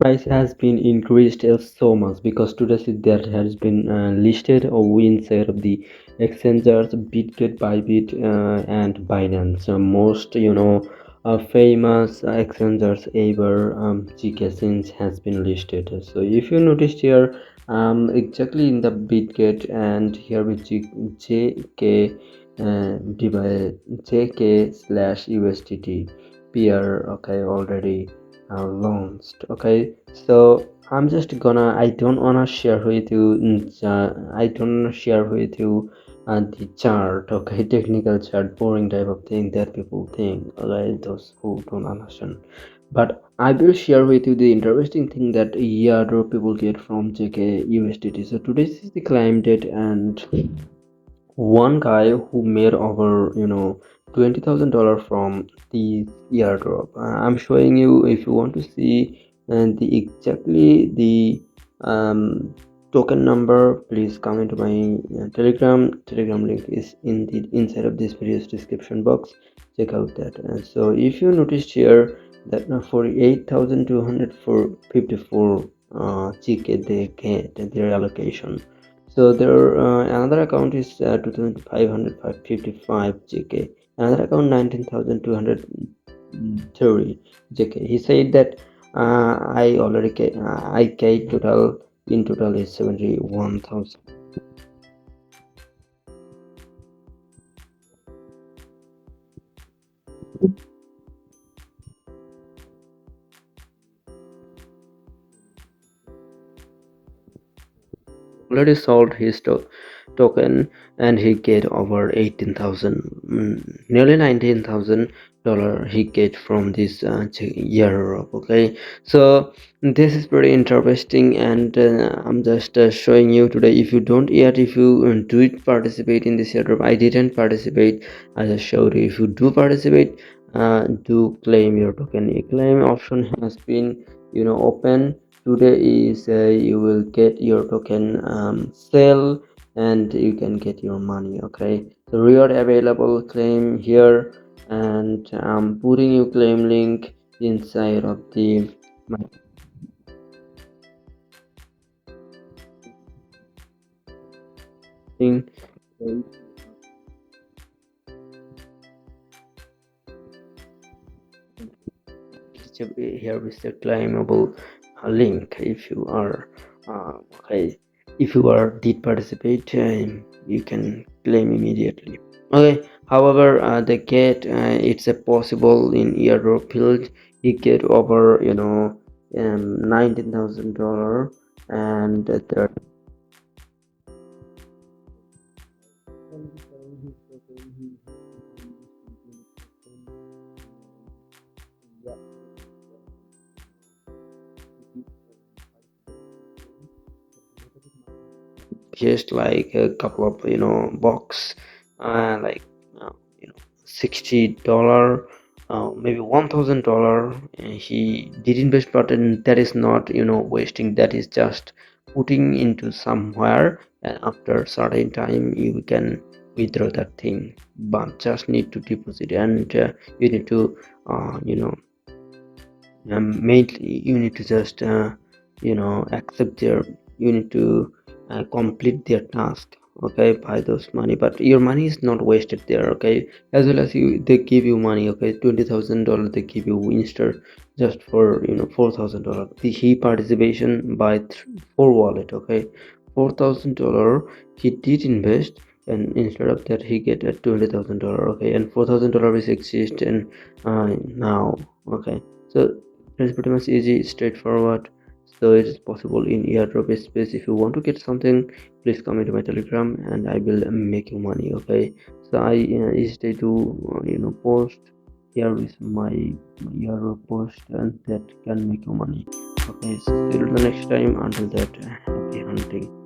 price has been increased so much because today there has been listed inside of the exchanges Bitget, Bybit, and Binance. Most famous exchanges ever, zksync has been listed. So if you noticed here, exactly in the Bitget and here with JK divide JK slash USDT peer, okay, already launched. Okay, so I'm just gonna, I don't wanna share with you I don't wanna share with you the chart, okay, technical chart, boring type of thing that people think, okay, those who don't understand. But I will share with you the interesting thing that airdrop people get from JK USDT. So today is the climb date, and one guy who made over $20,000 from the airdrop. I'm showing you if you want to see and the exactly the um, token number. Please come into my telegram link is in the inside of this video's description box. Check out that. And so if you noticed here that 48,254 GK they get their allocation. So there another account is 2,555 JK. Another account 19,230 JK. He said that I get total in total is 71,000. Already sold his token and he get over 18,000, nearly 19,000 dollar he get from this year of. Okay, so this is pretty interesting, and I'm just showing you today. If you don't yet, if you do it participate in this airdrop, I didn't participate, I just showed you. If you do participate, do claim your token. A claim option has been open today. Is you will get your token sell and you can get your money. Okay, the reward available, claim here, and I'm putting you claim link inside of the my thing. Here is the claimable link. If you are okay, if you are did participate, you can claim immediately. Okay, however, the get it's a possible in airdrop field you get over $19,000, and there just like a couple of box, like uh, you know $60, maybe $1,000. He did invest, but that is not wasting. That is just putting into somewhere, and after certain time you can withdraw that thing, but just need to deposit, and you need to mainly you need to just accept their, you need to complete their task, okay, by those money, but your money is not wasted there. Okay, as well as you, they give you money, okay, $20,000 they give you instead, just for $4,000 the he participation by four wallet. Okay, $4,000 he did invest, and instead of that he get a $20,000. Okay, and $4,000 is exist and now. Okay, so it's pretty much easy, straightforward. So it is possible in airdrop space. If you want to get something, please come into my telegram and I will make you money. Okay, so I each day do post. Here is my airdrop post, and that can make you money. Okay, so see you the next time. Until that, happy hunting.